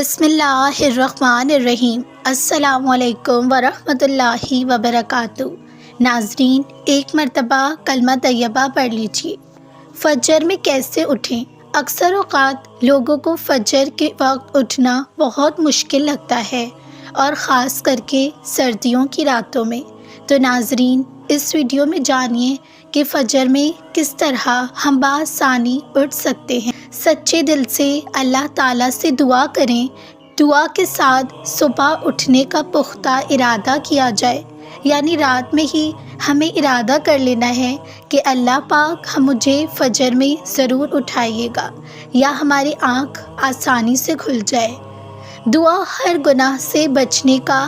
بسم اللہ الرحمن الرحیم۔ السلام علیکم ورحمۃ اللہ وبرکاتہ۔ ناظرین، ایک مرتبہ کلمہ طیبہ پڑھ لیجیے۔ فجر میں کیسے اٹھیں؟ اکثر اوقات لوگوں کو فجر کے وقت اٹھنا بہت مشکل لگتا ہے، اور خاص کر کے سردیوں کی راتوں میں۔ تو ناظرین، اس ویڈیو میں جانیے کہ فجر میں کس طرح ہم بآسانی اٹھ سکتے ہیں۔ سچے دل سے اللہ تعالیٰ سے دعا کریں۔ دعا کے ساتھ صبح اٹھنے کا پختہ ارادہ کیا جائے، یعنی رات میں ہی ہمیں ارادہ کر لینا ہے کہ اللہ پاک مجھے فجر میں ضرور اٹھائیے گا، یا ہماری آنکھ آسانی سے کھل جائے۔ دعا ہر گناہ سے بچنے کا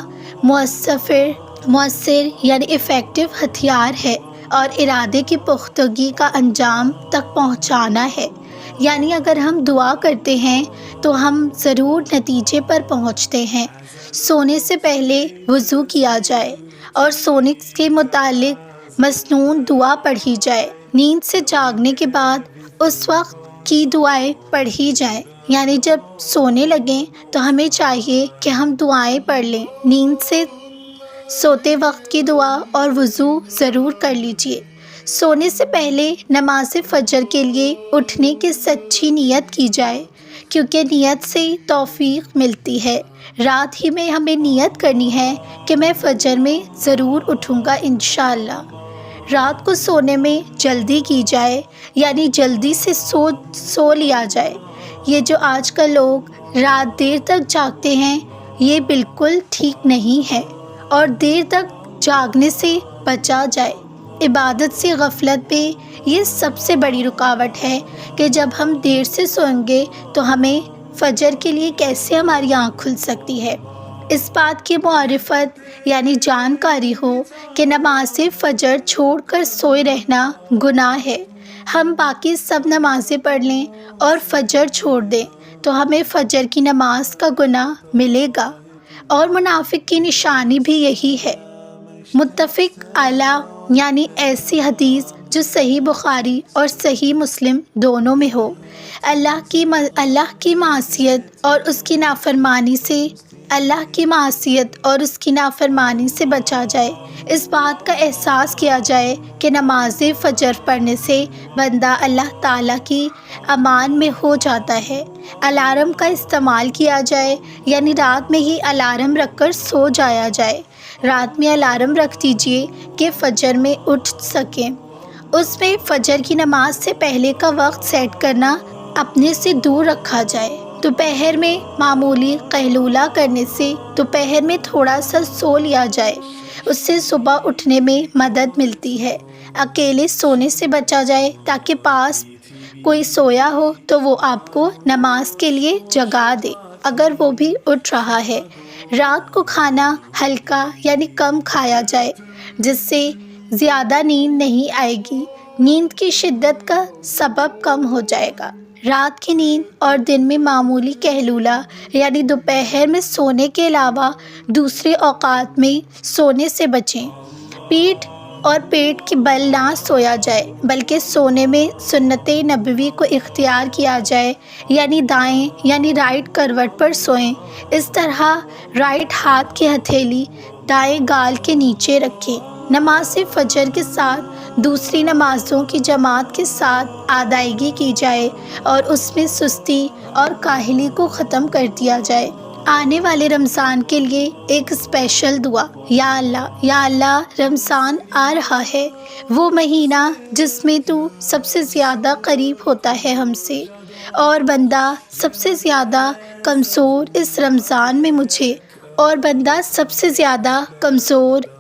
مؤثر یعنی ایفیکٹو ہتھیار ہے، اور ارادے کی پختگی کا انجام تک پہنچانا ہے۔ یعنی اگر ہم دعا کرتے ہیں تو ہم ضرور نتیجے پر پہنچتے ہیں۔ سونے سے پہلے وضو کیا جائے، اور سونے کے متعلق مسنون دعا پڑھی جائے۔ نیند سے جاگنے کے بعد اس وقت کی دعائیں پڑھی جائیں، یعنی جب سونے لگیں تو ہمیں چاہیے کہ ہم دعائیں پڑھ لیں۔ نیند سے سوتے وقت کی دعا اور وضو ضرور کر لیجیے۔ سونے سے پہلے نماز فجر کے لیے اٹھنے کی سچی نیت کی جائے، کیونکہ نیت سے توفیق ملتی ہے۔ رات ہی میں ہمیں نیت کرنی ہے کہ میں فجر میں ضرور اٹھوں گا انشاءاللہ۔ رات کو سونے میں جلدی کی جائے، یعنی جلدی سے سو لیا جائے۔ یہ جو آج کل لوگ رات دیر تک جاگتے ہیں، یہ بالکل ٹھیک نہیں ہے، اور دیر تک جاگنے سے بچا جائے۔ عبادت سے غفلت پہ یہ سب سے بڑی رکاوٹ ہے کہ جب ہم دیر سے سوئیں گے تو ہمیں فجر کے لیے کیسے ہماری آنکھ کھل سکتی ہے۔ اس بات کی معرفت یعنی جانکاری ہو کہ نماز فجر چھوڑ کر سوئے رہنا گناہ ہے۔ ہم باقی سب نمازیں پڑھ لیں اور فجر چھوڑ دیں تو ہمیں فجر کی نماز کا گناہ ملے گا، اور منافق کی نشانی بھی یہی ہے۔ متفق علیہ یعنی ایسی حدیث جو صحیح بخاری اور صحیح مسلم دونوں میں ہو۔ اللہ کی معصیت اور اس کی نافرمانی سے بچا جائے۔ اس بات کا احساس کیا جائے کہ نماز فجر پڑھنے سے بندہ اللہ تعالیٰ کی امان میں ہو جاتا ہے۔ الارم کا استعمال کیا جائے، یعنی رات میں ہی الارم رکھ کر سو جایا جائے۔ رات میں الارم رکھ دیجیے کہ فجر میں اٹھ سکیں۔ اس میں فجر کی نماز سے پہلے کا وقت سیٹ کرنا اپنے سے دور رکھا جائے۔ دوپہر میں معمولی قیلولہ کرنے سے دوپہر میں تھوڑا سا سو لیا جائے، اس سے صبح اٹھنے میں مدد ملتی ہے۔ اکیلے سونے سے بچا جائے، تاکہ پاس کوئی سویا ہو تو وہ آپ کو نماز کے لیے جگا دے اگر وہ بھی اٹھ رہا ہے۔ رات کو کھانا ہلکا یعنی کم کھایا جائے، جس سے زیادہ نیند نہیں آئے گی۔ نیند کی شدت کا سبب کم ہو جائے گا۔ رات کی نیند اور دن میں معمولی قیلولہ یعنی دوپہر میں سونے کے علاوہ دوسرے اوقات میں سونے سے بچیں۔ پیٹھ اور پیٹ کے بل نہ سویا جائے، بلکہ سونے میں سنت نبوی کو اختیار کیا جائے، یعنی دائیں یعنی رائٹ کروٹ پر سوئیں۔ اس طرح رائٹ ہاتھ کی ہتھیلی دائیں گال کے نیچے رکھیں۔ نماز فجر کے ساتھ دوسری نمازوں کی جماعت کے ساتھ ادائیگی کی جائے، اور اس میں سستی اور کاہلی کو ختم کر دیا جائے۔ آنے والے رمضان کے لیے ایک اسپیشل دعا۔ یا اللہ، رمضان آ رہا ہے، وہ مہینہ جس میں تو سب سے زیادہ قریب ہوتا ہے ہم سے، اور بندہ سب سے زیادہ کمزور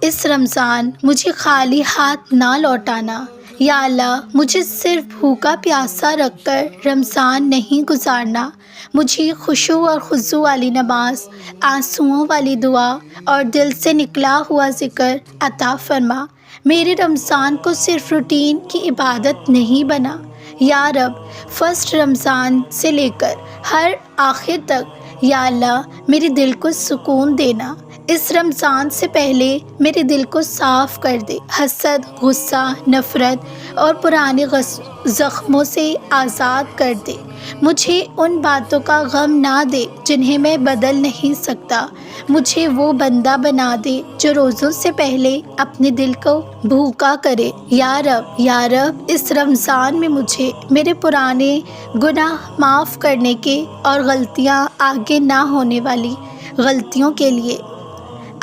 اس رمضان مجھے خالی ہاتھ نہ لوٹانا۔ یا اللہ، مجھے صرف بھوکا پیاسا رکھ کر رمضان نہیں گزارنا۔ مجھے خشوع اور خضوع والی نماز، آنسوؤں والی دعا اور دل سے نکلا ہوا ذکر عطا فرما۔ میرے رمضان کو صرف روٹین کی عبادت نہیں بنا۔ یا رب، فرسٹ رمضان سے لے کر ہر آخر تک یا اللہ میرے دل کو سکون دینا۔ اس رمضان سے پہلے میرے دل کو صاف کر دے، حسد، غصہ، نفرت اور پرانے زخموں سے آزاد کر دے۔ مجھے ان باتوں کا غم نہ دے جنہیں میں بدل نہیں سکتا۔ مجھے وہ بندہ بنا دے جو روزوں سے پہلے اپنے دل کو بھوکا کرے۔ یا رب اس رمضان میں مجھے میرے پرانے گناہ معاف کرنے کے اور غلطیاں آگے نہ ہونے والی غلطیوں کے لیے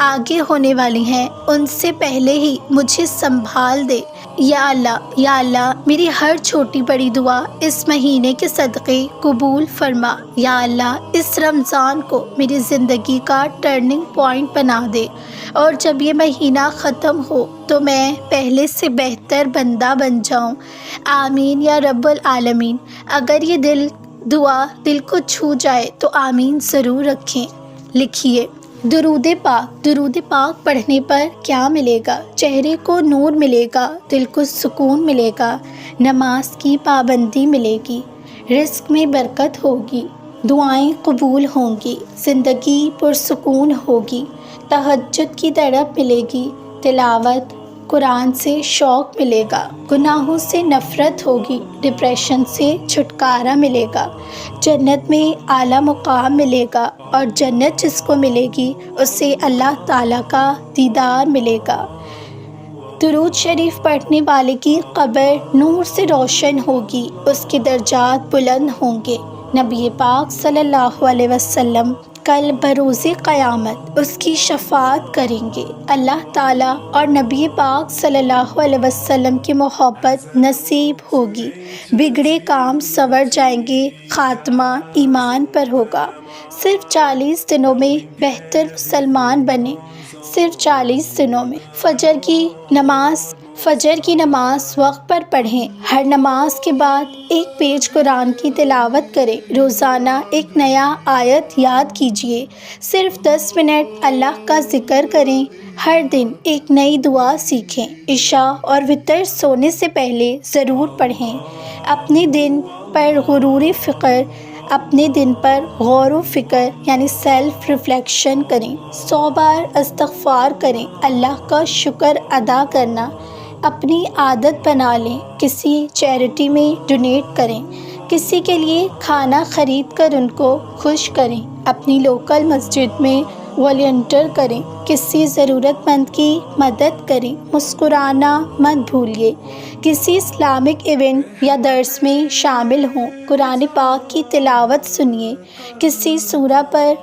آگے ہونے والی ہیں ان سے پہلے ہی مجھے سنبھال دے۔ یا اللہ میری ہر چھوٹی بڑی دعا اس مہینے کے صدقے قبول فرما۔ یا اللہ اس رمضان کو میری زندگی کا ٹرننگ پوائنٹ بنا دے، اور جب یہ مہینہ ختم ہو تو میں پہلے سے بہتر بندہ بن جاؤں۔ آمین یا رب العالمین۔ اگر یہ دعا دل کو چھو جائے تو آمین ضرور لکھیے۔ درود پاک پڑھنے پر کیا ملے گا؟ چہرے کو نور ملے گا، دل کو سکون ملے گا، نماز کی پابندی ملے گی، رزق میں برکت ہوگی، دعائیں قبول ہوں گی، زندگی پرسکون ہوگی، تہجد کی تڑپ ملے گی، تلاوت قرآن سے شوق ملے گا، گناہوں سے نفرت ہوگی، ڈپریشن سے چھٹکارا ملے گا، جنت میں اعلیٰ مقام ملے گا، اور جنت جس کو ملے گی اسے اللہ تعالیٰ کا دیدار ملے گا۔ درود شریف پڑھنے والے کی قبر نور سے روشن ہوگی، اس کے درجات بلند ہوں گے۔ نبی پاک صلی اللہ علیہ وسلم کل بروز قیامت اس کی شفاعت کریں گے۔ اللہ تعالیٰ اور نبی پاک صلی اللہ علیہ وسلم کی محبت نصیب ہوگی، بگڑے کام سنور جائیں گے، خاتمہ ایمان پر ہوگا۔ صرف 40 دنوں میں بہتر مسلمان بنے، صرف 40 دنوں میں۔ فجر کی نماز وقت پر پڑھیں، ہر نماز کے بعد ایک پیج قرآن کی تلاوت کریں، روزانہ ایک نیا آیت یاد کیجیے، صرف 10 منٹ اللہ کا ذکر کریں، ہر دن ایک نئی دعا سیکھیں، عشاء اور وتر سونے سے پہلے ضرور پڑھیں۔ اپنے دن پر غور و فکر یعنی سیلف ریفلیکشن کریں، 100 بار استغفار کریں، اللہ کا شکر ادا کرنا اپنی عادت بنا لیں، کسی چیریٹی میں ڈونیٹ کریں، کسی کے لیے کھانا خرید کر ان کو خوش کریں، اپنی لوکل مسجد میں والنٹیئر کریں، کسی ضرورت مند کی مدد کریں، مسکرانا مت بھولیے، کسی اسلامک ایونٹ یا درس میں شامل ہوں، قرآن پاک کی تلاوت سنیے، کسی سورہ پر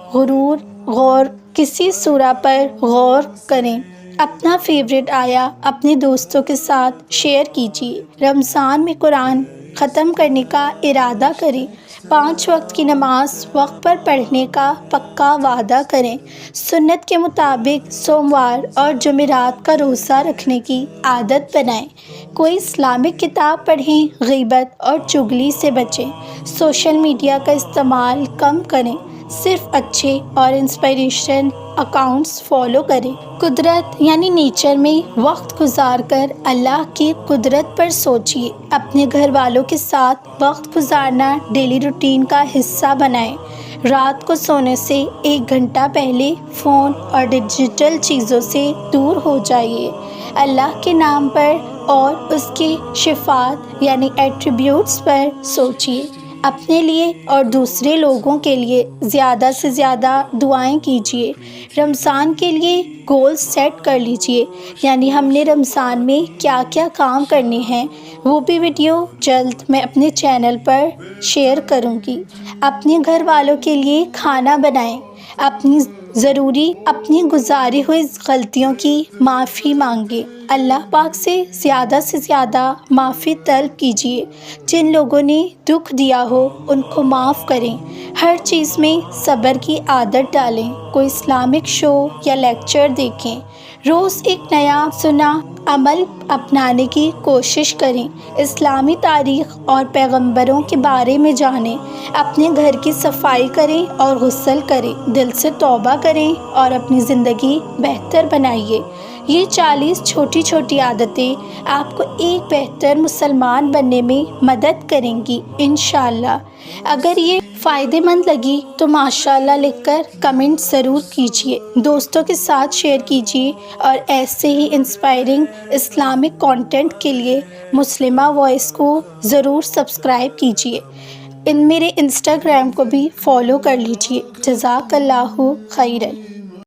غور کریں، اپنا فیوریٹ آیا اپنے دوستوں کے ساتھ شیئر کیجیے، رمضان میں قرآن ختم کرنے کا ارادہ کریں، 5 وقت کی نماز وقت پر پڑھنے کا پکا وعدہ کریں، سنت کے مطابق سوموار اور جمعرات کا روزہ رکھنے کی عادت بنائیں، کوئی اسلامک کتاب پڑھیں، غیبت اور چغلی سے بچیں، سوشل میڈیا کا استعمال کم کریں، صرف اچھے اور انسپائریشن اکاؤنٹس فالو کریں، قدرت یعنی نیچر میں وقت گزار کر اللہ کی قدرت پر سوچیے، اپنے گھر والوں کے ساتھ وقت گزارنا ڈیلی روٹین کا حصہ بنائیں، رات کو سونے سے 1 گھنٹہ پہلے فون اور ڈیجیٹل چیزوں سے دور ہو جائیے، اللہ کے نام پر اور اس کے صفات یعنی ایٹریبیوٹس پر سوچیے، اپنے لیے اور دوسرے لوگوں کے لیے زیادہ سے زیادہ دعائیں کیجیے، رمضان کے لیے گول سیٹ کر لیجیے، یعنی ہم نے رمضان میں کیا کیا کام کرنے ہیں، وہ بھی ویڈیو جلد میں اپنے چینل پر شیئر کروں گی۔ اپنے گھر والوں کے لیے کھانا بنائیں، اپنی گزاری ہوئی غلطیوں کی معافی مانگیں، اللہ پاک سے زیادہ معافی طلب کیجیے، جن لوگوں نے دکھ دیا ہو ان کو معاف کریں، ہر چیز میں صبر کی عادت ڈالیں، کوئی اسلامک شو یا لیکچر دیکھیں، روز ایک نیا سنا عمل اپنانے کی کوشش کریں، اسلامی تاریخ اور پیغمبروں کے بارے میں جانیں، اپنے گھر کی صفائی کریں اور غسل کریں، دل سے توبہ کریں اور اپنی زندگی بہتر بنائیے۔ یہ 40 چھوٹی چھوٹی عادتیں آپ کو ایک بہتر مسلمان بننے میں مدد کریں گی انشاءاللہ۔ اگر یہ فائدہ مند لگی تو ماشاءاللہ لکھ کر کمنٹ ضرور کیجیے، دوستوں کے ساتھ شیئر کیجیے، اور ایسے ہی انسپائرنگ اسلامک کانٹینٹ کے لیے مسلمہ وائس کو ضرور سبسکرائب کیجیے۔ میرے انسٹاگرام کو بھی فالو کر لیجیے۔ جزاک اللہ خیرن۔